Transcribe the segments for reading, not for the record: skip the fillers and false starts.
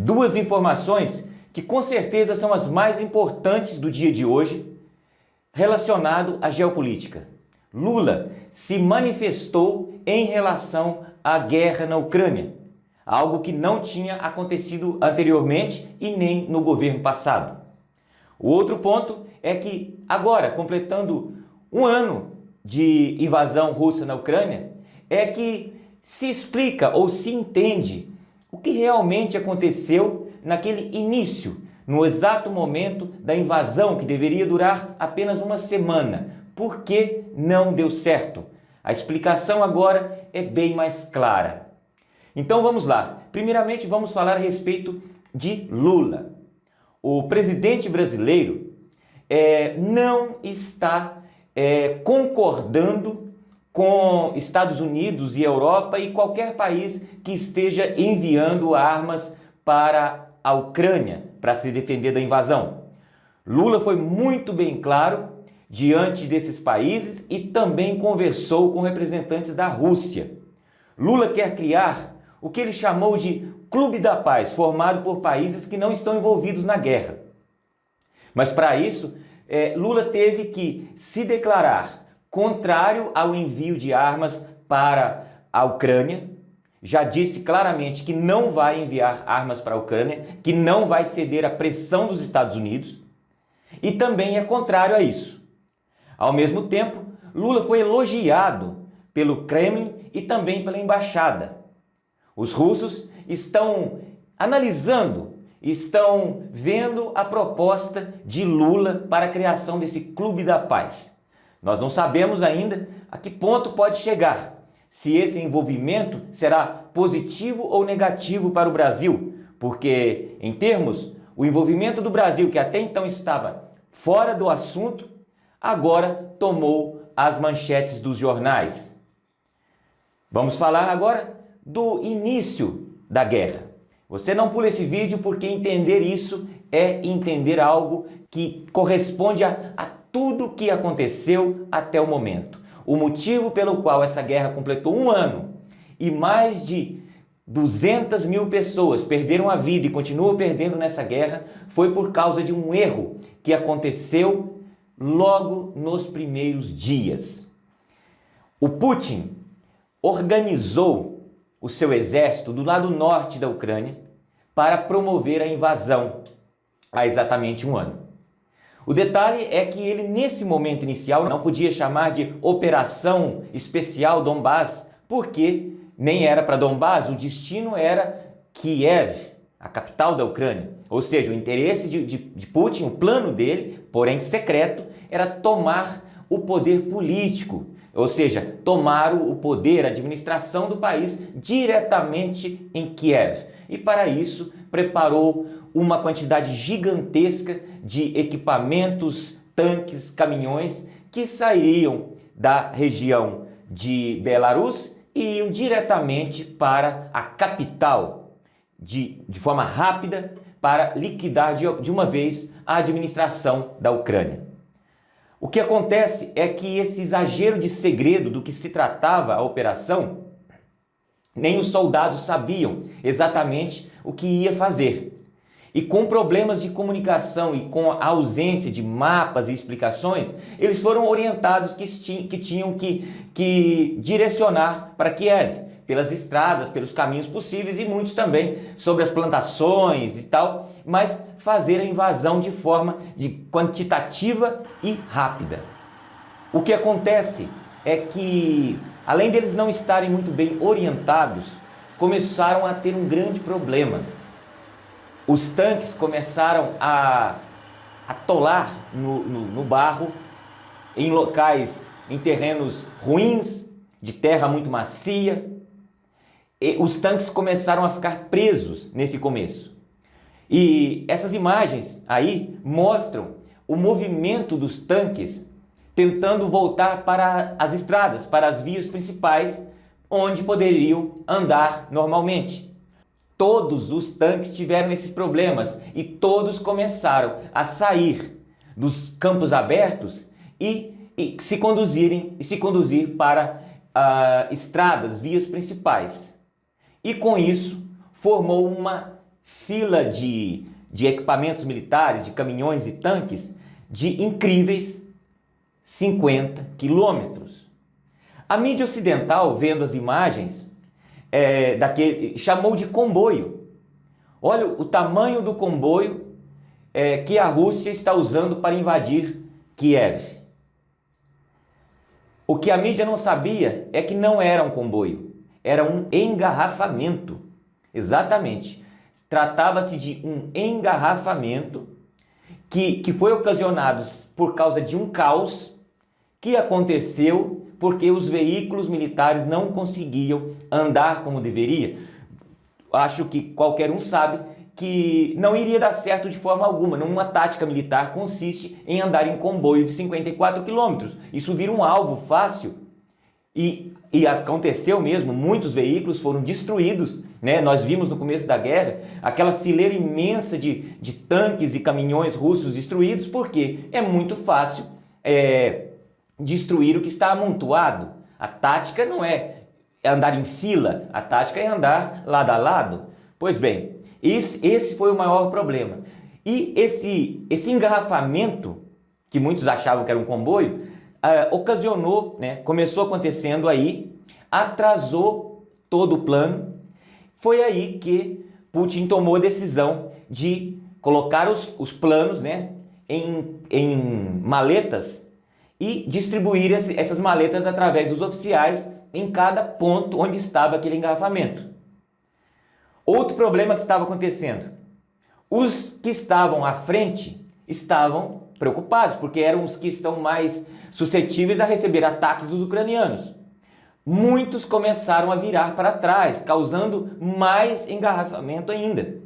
Duas informações que com certeza são as mais importantes do dia de hoje relacionado à geopolítica. Lula se manifestou em relação à guerra na Ucrânia, algo que não tinha acontecido anteriormente e nem no governo passado. O outro ponto é que agora, completando um ano de invasão russa na Ucrânia, é que se explica ou se entende o que realmente aconteceu naquele início, no exato momento da invasão que deveria durar apenas uma semana. Por que não deu certo? A explicação agora é bem mais clara. Então vamos lá. Primeiramente vamos falar a respeito de Lula. O presidente brasileiro não está concordando com Estados Unidos e Europa e qualquer país que esteja enviando armas para a Ucrânia para se defender da invasão. Lula foi muito bem claro diante desses países e também conversou com representantes da Rússia. Lula quer criar o que ele chamou de Clube da Paz, formado por países que não estão envolvidos na guerra. Mas para isso, Lula teve que se declarar contrário ao envio de armas para a Ucrânia. Já disse claramente que não vai enviar armas para a Ucrânia, que não vai ceder à pressão dos Estados Unidos e também é contrário a isso. Ao mesmo tempo, Lula foi elogiado pelo Kremlin e também pela embaixada. Os russos estão analisando, estão vendo a proposta de Lula para a criação desse Clube da Paz. Nós não sabemos ainda a que ponto pode chegar, se esse envolvimento será positivo ou negativo para o Brasil, porque, em termos, o envolvimento do Brasil, que até então estava fora do assunto, agora tomou as manchetes dos jornais. Vamos falar agora do início da guerra. Você não pula esse vídeo porque entender isso é entender algo que corresponde a tudo o que aconteceu até o momento. O motivo pelo qual essa guerra completou um ano e mais de 200 mil pessoas perderam a vida e continuam perdendo nessa guerra foi por causa de um erro que aconteceu logo nos primeiros dias. O Putin organizou o seu exército do lado norte da Ucrânia para promover a invasão há exatamente um ano. O detalhe é que ele, nesse momento inicial, não podia chamar de Operação Especial Donbás, porque nem era para Donbás, o destino era Kiev, a capital da Ucrânia. Ou seja, o interesse de Putin, o plano dele, porém secreto, era tomar o poder político, ou seja, tomar o poder, a administração do país diretamente em Kiev. E para isso preparou uma quantidade gigantesca de equipamentos, tanques, caminhões que sairiam da região de Belarus e iam diretamente para a capital de forma rápida para liquidar de uma vez a administração da Ucrânia. O que acontece é que esse exagero de segredo do que se tratava a operação, nem os soldados sabiam exatamente o que ia fazer. E com problemas de comunicação e com a ausência de mapas e explicações, eles foram orientados que tinham que direcionar para Kiev, pelas estradas, pelos caminhos possíveis e muitos também sobre as plantações e tal, mas fazer a invasão de forma quantitativa e rápida. O que acontece é que, além deles não estarem muito bem orientados, começaram a ter um grande problema. Os tanques começaram a atolar no barro, em locais, em terrenos ruins, de terra muito macia. E os tanques começaram a ficar presos nesse começo. E essas imagens aí mostram o movimento dos tanques tentando voltar para as estradas, para as vias principais, onde poderiam andar normalmente. Todos os tanques tiveram esses problemas e todos começaram a sair dos campos abertos e se conduzir para estradas, vias principais. E com isso formou uma fila de equipamentos militares, de caminhões e tanques, de incríveis 50 quilômetros. A mídia ocidental, vendo as imagens, chamou de comboio. Olha o tamanho do comboio que a Rússia está usando para invadir Kiev. O que a mídia não sabia é que não era um comboio, era um engarrafamento. Exatamente. Tratava-se de um engarrafamento que foi ocasionado por causa de um caos que aconteceu porque os veículos militares não conseguiam andar como deveria. Acho que qualquer um sabe que não iria dar certo de forma alguma. Numa tática militar consiste em andar em comboio de 54 quilômetros. Isso vira um alvo fácil e aconteceu mesmo, muitos veículos foram destruídos, né? Nós vimos no começo da guerra aquela fileira imensa de tanques e caminhões russos destruídos, porque é muito fácil destruir o que está amontoado. A tática não é andar em fila, a tática é andar lado a lado. Pois bem, esse foi o maior problema. E esse engarrafamento, que muitos achavam que era um comboio, ocasionou, né, começou acontecendo aí, atrasou todo o plano. Foi aí que Putin tomou a decisão de colocar os planos, né, em maletas e distribuir essas maletas através dos oficiais em cada ponto onde estava aquele engarrafamento. Outro problema que estava acontecendo: os que estavam à frente estavam preocupados, porque eram os que estão mais suscetíveis a receber ataques dos ucranianos. Muitos começaram a virar para trás, causando mais engarrafamento ainda.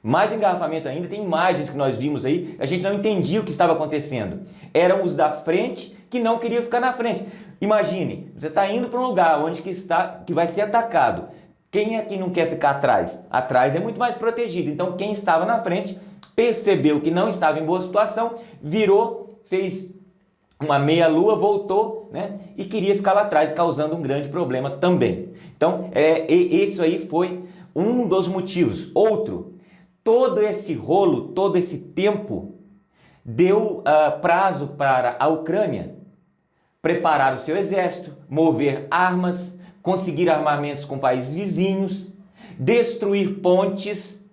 Mais engarrafamento ainda, tem imagens que nós vimos aí, a gente não entendia o que estava acontecendo. Eram os da frente que não queriam ficar na frente. Imagine, você está indo para um lugar onde que vai ser atacado. Quem é que não quer ficar atrás? Atrás é muito mais protegido. Então quem estava na frente percebeu que não estava em boa situação, virou, fez uma meia-lua, voltou, né, e queria ficar lá atrás, causando um grande problema também. Então, isso aí foi um dos motivos. Outro, todo esse rolo, todo esse tempo, deu prazo para a Ucrânia preparar o seu exército, mover armas, conseguir armamentos com países vizinhos, destruir pontes,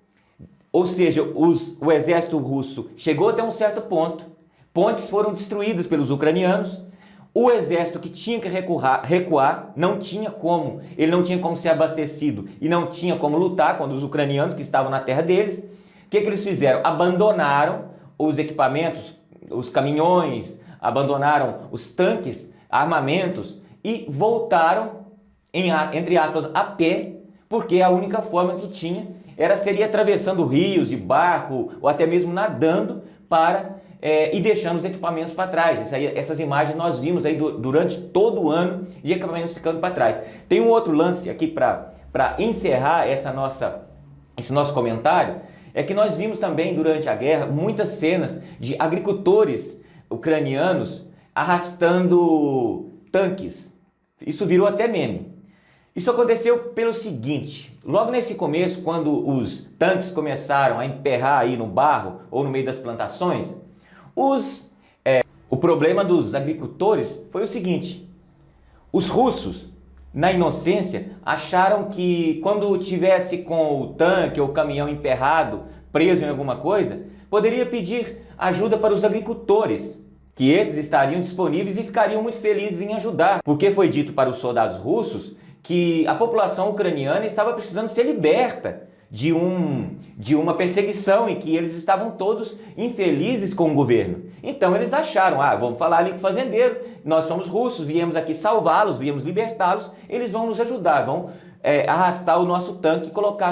ou seja, o exército russo chegou até um certo ponto, pontes foram destruídas pelos ucranianos, o exército que tinha que recuar não tinha como, ele não tinha como ser abastecido e não tinha como lutar contra os ucranianos que estavam na terra deles. O que eles fizeram? Abandonaram os equipamentos, os caminhões, abandonaram os tanques, armamentos e voltaram, entre aspas, a pé, porque a única forma que tinha seria atravessando rios de barco ou até mesmo nadando e deixando os equipamentos para trás. Essas imagens nós vimos aí durante todo o ano de equipamentos ficando para trás. Tem um outro lance aqui para encerrar esse nosso comentário, é que nós vimos também durante a guerra muitas cenas de agricultores ucranianos arrastando tanques. Isso virou até meme. Isso aconteceu pelo seguinte: logo nesse começo, quando os tanques começaram a emperrar aí no barro ou no meio das plantações, o problema dos agricultores foi o seguinte: os russos, na inocência, acharam que quando tivesse com o tanque ou o caminhão emperrado, preso em alguma coisa, poderia pedir ajuda para os agricultores, que esses estariam disponíveis e ficariam muito felizes em ajudar, porque foi dito para os soldados russos que a população ucraniana estava precisando ser liberta de uma perseguição e que eles estavam todos infelizes com o governo. Então eles acharam, vamos falar ali com o fazendeiro, nós somos russos, viemos aqui salvá-los, viemos libertá-los, eles vão nos ajudar, vão arrastar o nosso tanque e colocar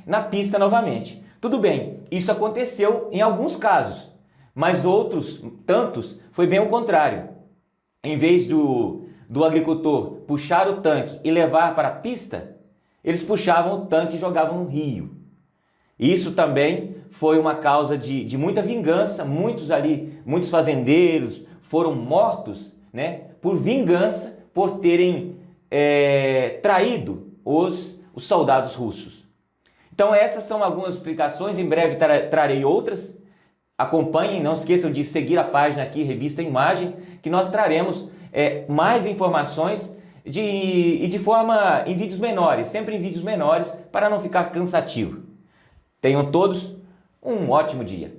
na pista novamente. Tudo bem, isso aconteceu em alguns casos, mas outros, tantos, foi bem o contrário. Em vez do agricultor puxar o tanque e levar para a pista, eles puxavam o tanque e jogavam no rio. Isso também foi uma causa de muita vingança. Muitos fazendeiros foram mortos, né, por vingança, por terem traído os soldados russos. Então essas são algumas explicações, em breve trarei outras. Acompanhem, não esqueçam de seguir a página aqui, Revista Imagem, que nós traremos mais informações de forma em vídeos menores, sempre em vídeos menores, para não ficar cansativo. Tenham todos um ótimo dia.